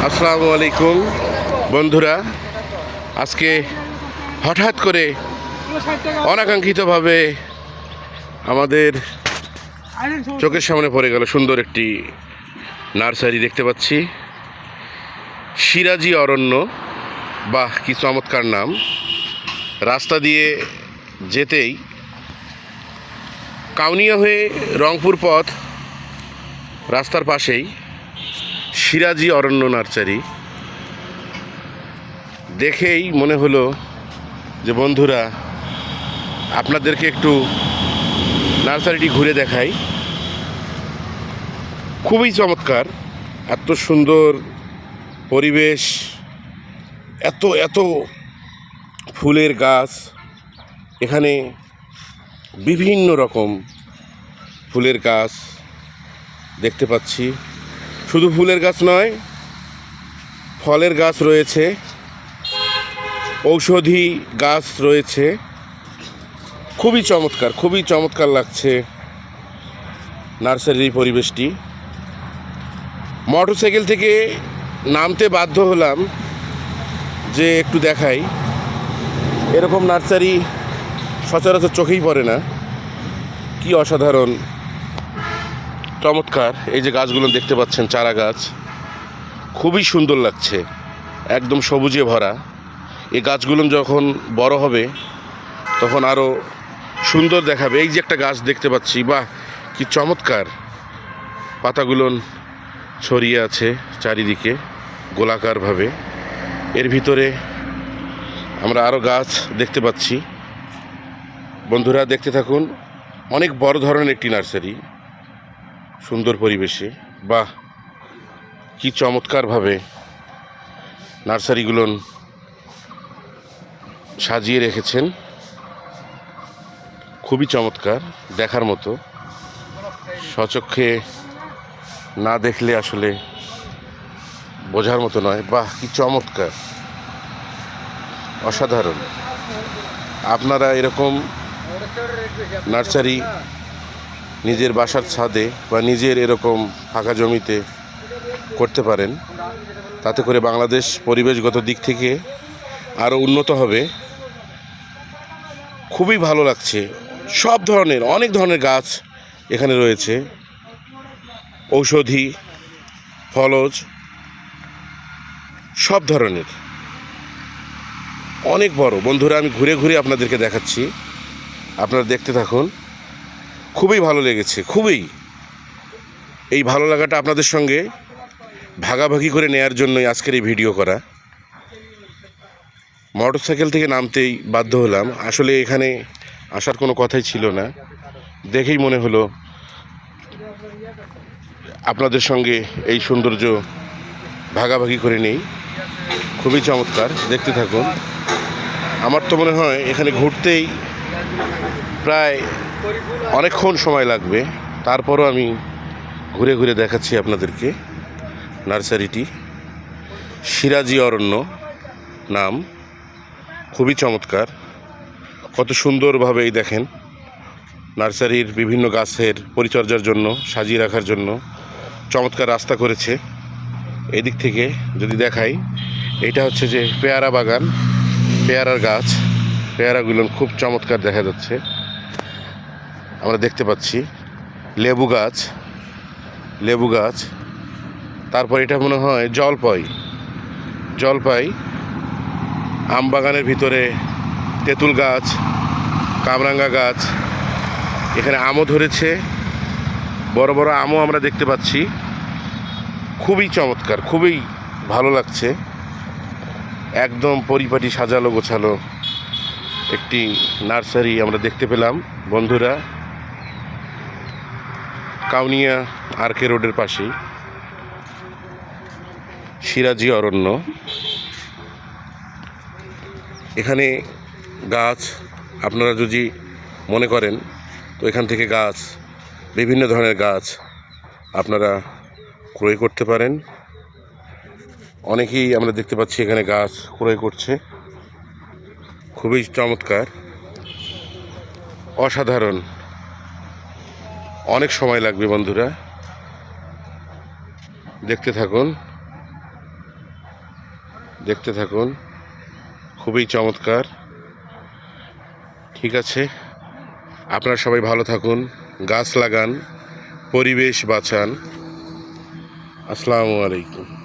আসসালামু আলাইকুম বন্ধুরা। আজকে হঠাৎ করে অনাকাঙ্ক্ষিতভাবে আমাদের চোখের সামনে পড়ে গেল সুন্দর একটি নার্সারি দেখতে পাচ্ছি। সিরাজি অরণ্য, বাহ কি চমৎকার নাম। রাস্তা দিয়ে যেতেই কাউনিয়া হয়ে রংপুর পথ, রাস্তার পাশেই সিরাজি অরণ্য নার্সারি। দেখেই মনে হলো যে বন্ধুরা আপনাদেরকে একটু নার্সারিটি ঘুরে দেখাই। খুবই চমৎকার, এত সুন্দর পরিবেশ, এত এত ফুলের গাছ। এখানে বিভিন্ন রকম ফুলের গাছ দেখতে পাচ্ছি। শুধু ফুলের গাছ নয়, ফলের গাছ রয়েছে, ঔষধি গাছ রয়েছে। খুবই চমৎকার, খুবই চমৎকার লাগছে নার্সারির পরিবেশটি। মোটরসাইকেল থেকে নামতে বাধ্য হলাম যে একটু দেখাই। এরকম নার্সারি সচরাচর চোখেই পড়ে না। কি অসাধারণ চমৎকার। এই যে গাছগুলো দেখতে পাচ্ছেন, চারা গাছ, খুবই সুন্দর লাগছে, একদম সবুজে ভরা। এই গাছগুলো যখন বড় হবে তখন আরও সুন্দর দেখাবে। এই যে একটা গাছ দেখতে পাচ্ছি, বাহ কি চমৎকার। পাতাগুলো ছড়িয়ে আছে চারিদিকে গোলাকারভাবে। এর ভিতরে আমরা আরও গাছ দেখতে পাচ্ছি। বন্ধুরা দেখতে থাকুন। অনেক বড় ধরনের একটি নার্সারি, সুন্দর পরিবেশে। বাহ কি চমৎকারভাবে নার্সারিগুলো সাজিয়ে রেখেছেন। খুবই চমৎকার, দেখার মতো। স্বচক্ষে না দেখলে আসলে বোঝার মতো নয়। বাহ কি চমৎকার, অসাধারণ। আপনারা এরকম নার্সারি নিজের বাসার ছাদে বা নিজের এরকম ফাঁকা জমিতে করতে পারেন। তাতে করে বাংলাদেশ পরিবেশগত দিক থেকে আরও উন্নত হবে। খুবই ভালো লাগছে। সব ধরনের, অনেক ধরনের গাছ এখানে রয়েছে, ঔষধি, ফলজ, সব ধরনের। অনেক বড়। বন্ধুরা আমি ঘুরে ঘুরে আপনাদেরকে দেখাচ্ছি, আপনারা দেখতে থাকুন। খুবই ভালো লেগেছে, খুবই। এই ভালো লাগাটা আপনাদের সঙ্গে ভাগাভাগি করে নেয়ার জন্যই আজকের এই ভিডিও করা। মোটরসাইকেল থেকে নামতেই বাধ্য হলাম। আসলে এখানে আসার কোনো কথাই ছিল না, দেখেই মনে হলো আপনাদের সঙ্গে এই সৌন্দর্য ভাগাভাগি করে নেই। খুবই চমৎকার, দেখতে থাকুন। আমার তো মনে হয় এখানে ঘুরতেই প্রায় অনেকক্ষণ সময় লাগবে। তারপরও আমি ঘুরে ঘুরে দেখাচ্ছি আপনাদেরকে নার্সারিটি। সিরাজি অরণ্য নাম, খুবই চমৎকার। কত সুন্দরভাবে এই দেখেন নার্সারির বিভিন্ন গাছের পরিচর্যার জন্য, সাজিয়ে রাখার জন্য চমৎকার রাস্তা করেছে। এদিক থেকে যদি দেখাই, এটা হচ্ছে যে পেয়ারা বাগান, পেয়ারার গাছ। পেয়ারাগুলো খুব চমৎকার দেখা যাচ্ছে, আমরা দেখতে পাচ্ছি। লেবু গাছ, লেবু গাছ। তারপর এটা মনে হয় জলপাই, জলপাই। আম বাগানের ভিতরে তেঁতুল গাছ, কামরাঙ্গা গাছ। এখানে আমও ধরেছে, বড় বড় আমও আমরা দেখতে পাচ্ছি। খুবই চমৎকার, খুবই ভালো লাগছে। একদম পরিপাটি সাজালো গোছালো একটি নার্সারি আমরা দেখতে পেলাম বন্ধুরা, কাউনিয়া আরকে রোডের পাশেই সিরাজি অরণ্য। এখানে গাছ আপনারা যদি মনে করেন তো এখান থেকে গাছ, বিভিন্ন ধরনের গাছ আপনারা ক্রয় করতে পারেন। অনেকেই আমরা দেখতে পাচ্ছি এখানে গাছ ক্রয় করছে। খুবই চমৎকার, অসাধারণ। অনেক সময় লাগবে বন্ধুরা, দেখতে থাকুন। দেখতে থাকুন, খুবই চমৎকার। ঠিক আছে, আপনারা সবাই ভালো থাকুন, গাছ লাগান, পরিবেশ বাঁচান। আসসালামু আলাইকুম।